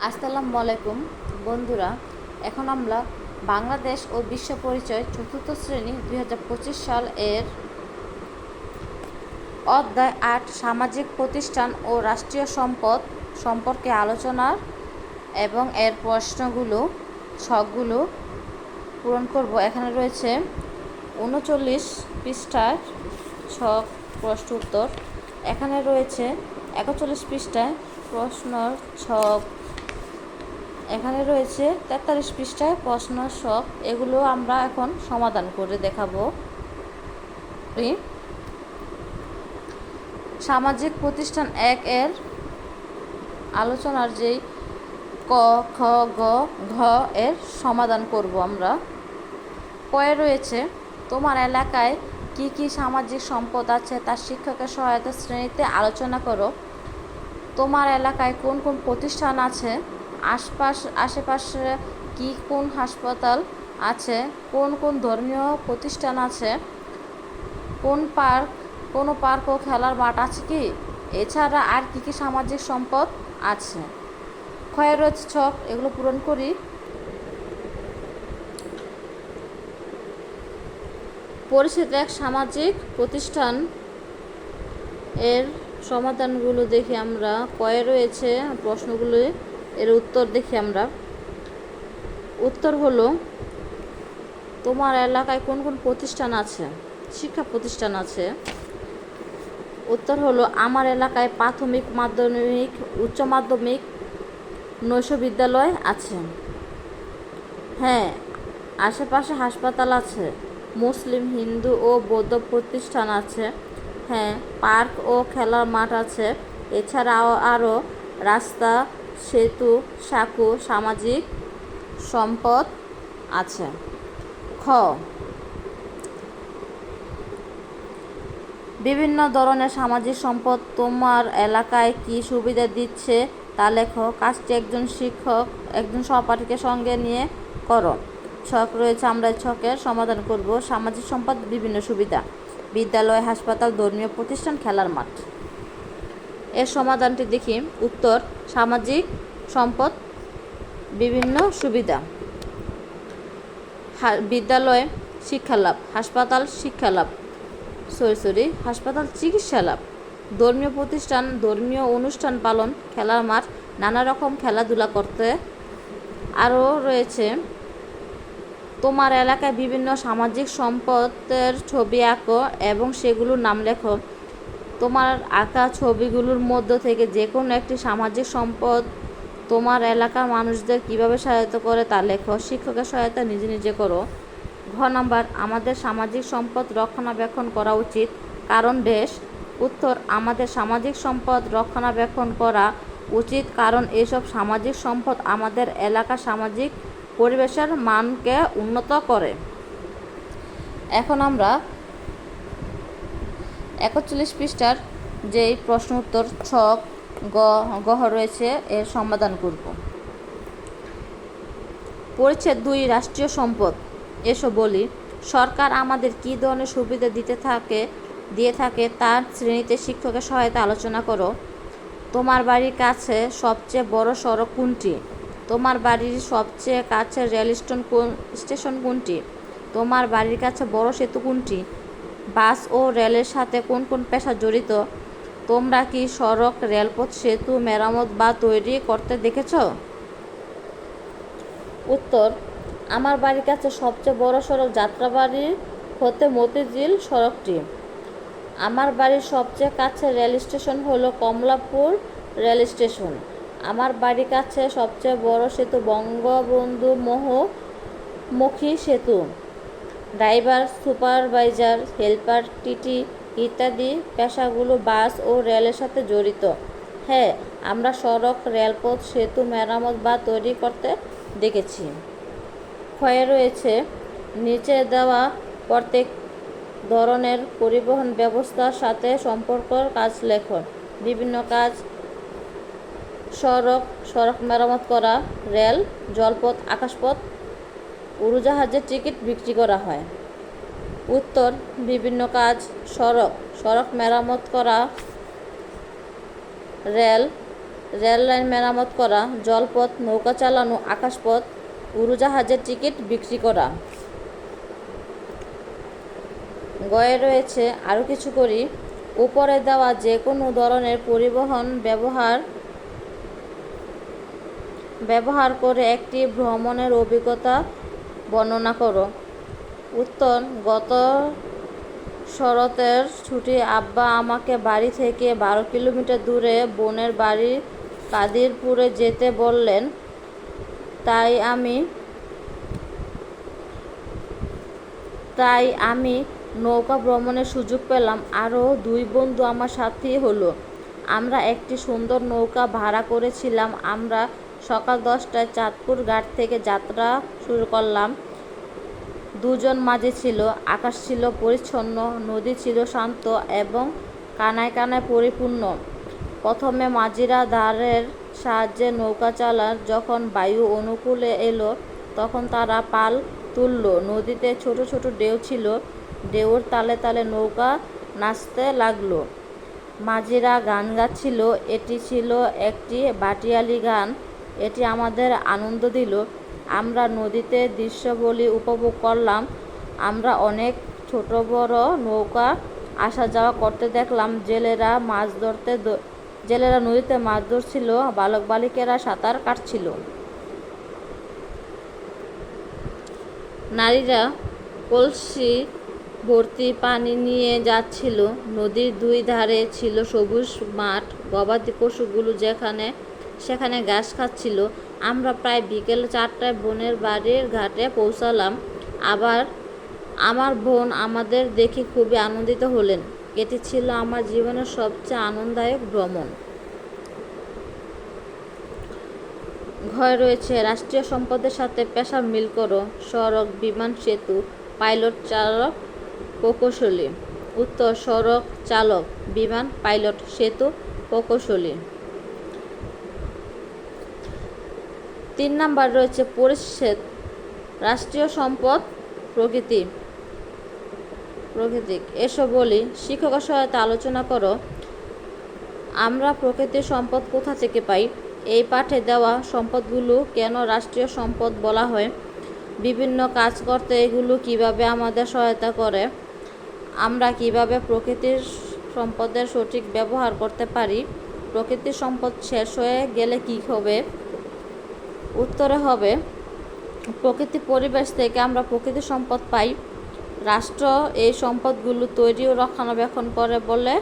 আসসালামু আলাইকুম বন্ধুরা। এখন আমরা বাংলাদেশ ও বিশ্ব পরিচয় চতুর্থ শ্রেণী 2025 সাল এর অধ্যায় 8 সামাজিক প্রতিষ্ঠান ও রাষ্ট্রীয় সম্পদ সম্পর্কে আলোচনার এবং এর প্রশ্নগুলো ছকগুলো পূরণ করব। এখানে রয়েছে 39 পৃষ্ঠার ছক প্রশ্ন উত্তর। এখানে রয়েছে 41 পৃষ্ঠায় প্রশ্নর ছক। এখানে রয়েছে 43 পৃষ্ঠায় প্রশ্ন ছক। এগুলো আমরা এখন সমাধান করে দেখাবো। সামাজিক প্রতিষ্ঠান 1 এর আলোচনার যেই ক, খ, গ, ঘ এর সমাধান করব আমরা। কয়ে রয়েছে তোমার এলাকায় কি কি সামাজিক সম্পদ আছে তার শিক্ষকের সহায়তা শ্রেণীতে আলোচনা করো। তোমার এলাকায় কোন কোন প্রতিষ্ঠান আছে, আশেপাশে কি কোন হাসপাতাল আছে, কোন কোন ধর্মীয় প্রতিষ্ঠান আছে, কোনো পার্ক ও খেলার মাঠ আছে কি, এছাড়া আর কি কি সামাজিক সম্পদ আছে। ক্ষয়ে রয়েছে ছক, এগুলো পূরণ করি। পরিচিত এক সামাজিক প্রতিষ্ঠান এর সমাধানগুলো দেখি আমরা। কয়ে রয়েছে প্রশ্নগুলো, এর উত্তর দেখি আমরা। উত্তর হলো তোমার এলাকায় কোন কোন প্রতিষ্ঠান আছে, শিক্ষা প্রতিষ্ঠান আছে। উত্তর হলো আমার এলাকায় প্রাথমিক, মাধ্যমিক, উচ্চ মাধ্যমিক, নৈশ বিদ্যালয় আছে। হ্যাঁ, আশেপাশে হাসপাতাল আছে। মুসলিম, হিন্দু ও বৌদ্ধ প্রতিষ্ঠান আছে। হ্যাঁ, পার্ক ও খেলার মাঠ আছে। এছাড়াও আরও রাস্তা, সেতু, সাঁকো সামাজিক সম্পদ আছে। খ, বিভিন্ন ধরনের সামাজিক সম্পদ তোমার এলাকায় কি সুবিধা দিচ্ছে তা লেখো। কাজটি একজন সহপাঠীকে সঙ্গে নিয়ে করো। ছক রয়েছে, আমরা ছকের সমাধান করব। সামাজিক সম্পদ বিভিন্ন সুবিধা: বিদ্যালয়, হাসপাতাল, ধর্মীয় প্রতিষ্ঠান, খেলার মাঠ। এর সমাধানটি দেখি। উত্তর, সামাজিক সম্পদ বিভিন্ন সুবিধা: বিদ্যালয় শিক্ষা লাভ, হাসপাতাল শিক্ষা লাভ, হাসপাতাল চিকিৎসা লাভ। ধর্মীয় প্রতিষ্ঠান ধর্মীয় অনুষ্ঠান পালন, খেলার মাঠ নানা রকম খেলাধুলা করতে। আরও রয়েছে তোমার এলাকায় বিভিন্ন সামাজিক সম্পদের ছবি আঁকো এবং সেগুলোর নাম লেখো। তোমার আঁকা ছবিগুলোর মধ্য থেকে যে কোনো একটি সামাজিক সম্পদ তোমার এলাকার মানুষদের কিভাবে সহায়তা করে তা লেখো। শিক্ষকের সহায়তা নিজে নিজে করো। ঘ নাম্বার, আমাদের সামাজিক সম্পদ রক্ষণাবেক্ষণ করা উচিত, কারণ ড্যাশ। উত্তর, আমাদের সামাজিক সম্পদ রক্ষণাবেক্ষণ করা উচিত কারণ এসব সামাজিক সম্পদ আমাদের এলাকার সামাজিক পরিবেশের মানকে উন্নত করে। এখন আমরা 41 পৃষ্ঠার যেই প্রশ্ন উত্তর ছক গ রয়েছে এর সমাধান করব। পরিচ্ছেদ 2 রাষ্ট্রীয় সম্পদ। এসো বলি, সরকার আমাদের কী ধরনের সুবিধা দিয়ে থাকে তার শ্রেণীতে শিক্ষকের সহায়তা আলোচনা করো। তোমার বাড়ির কাছে সবচেয়ে বড় সড়ক কোনটি? তোমার বাড়ির সবচেয়ে কাছে রেল স্টেশন কোনটি? তোমার বাড়ির কাছে বড় সেতু কোনটি? বাস ও রেলের সাথে কোন কোন পেশা জড়িত? তোমরা কি সড়ক, রেলপথ, সেতু মেরামত বা তৈরি করতে দেখেছ? উত্তর, আমার বাড়ির কাছে সবচেয়ে বড় সড়ক যাত্রাবাড়ি হতে মতিঝিল সড়কটি। আমার বাড়ির সবচেয়ে কাছে রেল স্টেশন হলো কমলাপুর রেল স্টেশন। আমার বাড়ির কাছে সবচেয়ে বড় সেতু বঙ্গবন্ধু মুখী সেতু। ড্রাইভার, সুপারভাইজার, হেল্পার, টিটি ইত্যাদি পেশাগুলো বাস ও রেলের সাথে জড়িত। হ্যাঁ, আমরা সড়ক, রেলপথ, সেতু মেরামত বা তৈরি করতে দেখেছি। ক্ষয়ে রয়েছে নিচে দেওয়া প্রত্যেক ধরনের পরিবহন ব্যবস্থার সাথে সম্পর্কর কাজ লেখো। বিভিন্ন কাজ: সড়ক মেরামত করা, রেল, জলপথ, আকাশপথ, উড়োজাহাজের টিকিট বিক্রি করা হয়। উত্তর, বিভিন্ন কাজ: সড়ক মেরামত করা, রেললাইন মেরামত করা, জলপথ, নৌকা চালানো, আকাশপথ, উড়োজাহাজের টিকিট বিক্রি করা। গয়ে রয়েছে আরও কিছু করি। উপরে দেওয়া যে কোনো ধরনের পরিবহন ব্যবহার করে একটি ভ্রমণের অভিজ্ঞতা বর্ণনা করো। উত্তর, গত শরতের ছুটি আব্বা আমাকে বাড়ি থেকে 12 কিলোমিটার দূরে বোনের বাড়ি কাদিরপুরে যেতে বললেন। তাই আমি নৌকা ভ্রমণের সুযোগ পেলাম। আরও 2 বন্ধু আমার সাথে হলো। আমরা একটি সুন্দর নৌকা ভাড়া করেছিলাম। আমরা সকাল 10টায় চাঁদপুর ঘাট থেকে যাত্রা শুরু করলাম। 2 জন মাঝি ছিল। আকাশ ছিল পরিচ্ছন্ন, নদী ছিল শান্ত এবং কানায় কানায় পরিপূর্ণ। প্রথমে মাঝিরা ধারের সাহায্যে নৌকা চালান। যখন বায়ু অনুকূলে এলো তখন তারা পাল তুলল। নদীতে ছোট ছোট ঢেউ ছিল। ঢেউর তালে তালে নৌকা নাচতে লাগলো। মাঝিরা গান গাচ্ছিল। এটি ছিল একটি ভাটিয়ালি গান। এটি আমাদের আনন্দ দিল। আমরা নদীতে দৃশ্যাবলী উপভোগ করলাম। আমরা অনেক ছোট বড় নৌকা আসা যাওয়া করতে দেখলাম। জেলেরা নদীতে মাছ ধরছিল। বালক বালিকেরা সাঁতার কাটছিল। নারীরা কলসি ভর্তি পানি নিয়ে যাচ্ছিল। নদীর 2 ধারে ছিল সবুজ মাঠ। গবাদি পশুগুলো সেখানে ঘাস খাচ্ছিল। আমরা প্রায় বিকেল 4টায় বোনের বাড়ির ঘাটে পৌঁছালাম। আমার বোন আমাদের দেখে খুবই আনন্দিত হলেন। এটি ছিল আমার জীবনের সবচেয়ে আনন্দদায়ক ভ্রমণ। ঘরে রয়েছে রাষ্ট্রীয় সম্পদের সাথে পেশার মিল করো। সড়ক, বিমান, সেতু, পাইলট, চালক, প্রকৌশলী। উত্তর, সড়ক চালক, বিমান পাইলট, সেতু প্রকৌশলী। 3 নাম্বার রয়েছে পরিচ্ছেদ। রাষ্ট্রীয় সম্পদ প্রকৃতি। এসো বলি, শিক্ষকের সহায়তা আলোচনা করো। আমরা প্রকৃতির সম্পদ কোথা থেকে পাই? এই পাঠে দেওয়া সম্পদগুলো কেন রাষ্ট্রীয় সম্পদ বলা হয়? বিভিন্ন কাজ করতে এগুলো কিভাবে আমাদের সহায়তা করে? আমরা কিভাবে প্রকৃতির সম্পদের সঠিক ব্যবহার করতে পারি? প্রকৃতির সম্পদ শেষ হয়ে গেলে কী হবে? উত্তরে হবে, প্রকৃতি পরিবেশ থেকে আমরা প্রকৃতির সম্পদ পাই। রাষ্ট্র এই সম্পদগুলো তৈরি ও রক্ষণাবেক্ষণ করে বলে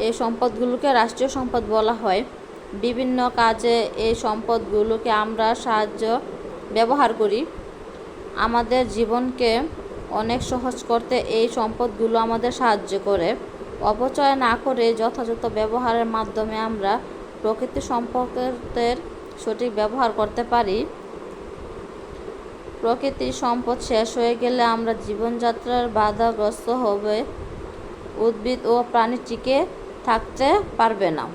এই সম্পদগুলোকে রাষ্ট্রীয় সম্পদ বলা হয়। বিভিন্ন কাজে এই সম্পদগুলোকে আমরা ব্যবহার করি। আমাদের জীবনকে অনেক সহজ করতে এই সম্পদগুলো আমাদের সাহায্য করে। অপচয় না করে যথাযথ ব্যবহারের মাধ্যমে আমরা প্রকৃতি সম্পদের সঠিক ব্যবহার করতে পারি। প্রকৃতির সম্পদ শেষ হয়ে গেলে আমরা জীবনযাত্রার বাধাগ্রস্ত হবে। উদ্ভিদ ও প্রাণী টিকে থাকতে পারবে না।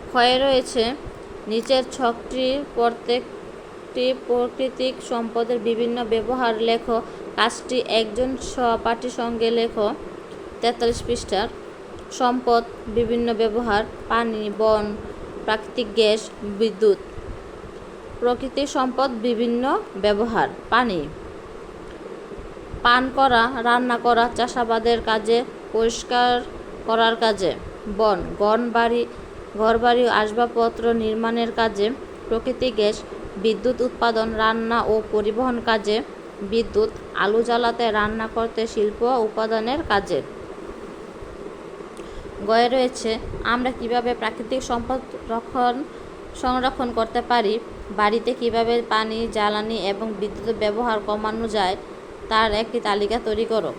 ক্ষয়ে রয়েছে নিচের ছকটি প্রত্যেকটি প্রাকৃতিক সম্পদের বিভিন্ন ব্যবহার লেখো। কাজটি একজন সহপাঠীর সঙ্গে লেখো। 43 পৃষ্ঠার। সম্পদ বিভিন্ন ব্যবহার: পানি, বন, প্রাকৃতিক গ্যাস, বিদ্যুৎ। প্রকৃতির সম্পদ বিভিন্ন ব্যবহার: পানি, পান করা, রান্না করা, চাষাবাদের কাজে, পরিষ্কার করার কাজে। বন, ঘরবাড়ি ও আসবাবপত্র নির্মাণের কাজে। প্রাকৃতিক গ্যাস, বিদ্যুৎ উৎপাদন, রান্না ও পরিবহন কাজে। বিদ্যুৎ, আলো জ্বালাতে, রান্না করতে, শিল্প উৎপাদনের কাজে। গয়ে রয়েছে আমরা কিভাবে প্রাকৃতিক সম্পদ সংরক্ষণ করতে পারি। বাড়িতে কিভাবে পানি, জ্বালানি এবং বিদ্যুতের ব্যবহার কমানো যায় তার একটি তালিকা তৈরি করো।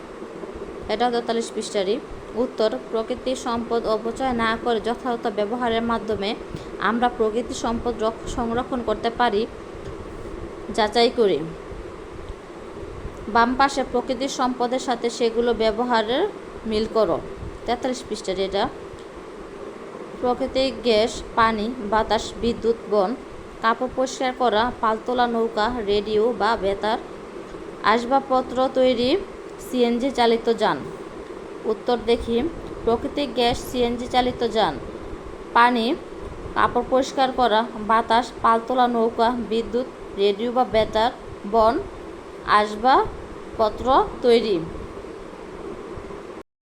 এটা 43 পৃষ্ঠারই। উত্তর, প্রকৃতির সম্পদ অপচয় না করে যথাযথ ব্যবহারের মাধ্যমে আমরা প্রকৃতির সম্পদ সংরক্ষণ করতে পারি। যাচাই করি। বাম পাশে প্রকৃতির সম্পদের সাথে সেগুলো ব্যবহারের মিল করো। 43 পৃষ্ঠার এটা। প্রাকৃতিক গ্যাস, পানি, বাতাস, বিদ্যুৎ, বন, কাপড় পরিষ্কার করা, পালতোলা নৌকা, রেডিও বা বেতার, আসবাবপত্র তৈরি, সিএনজি চালিত যান। উত্তর দেখি, প্রাকৃতিক গ্যাস, সিএনজি চালিত যান। পানি, কাপড় পরিষ্কার করা, বাতাস, পালতোলা নৌকা, বিদ্যুৎ, রেডিও বা বেতার, বন, আসবাবপত্র তৈরি।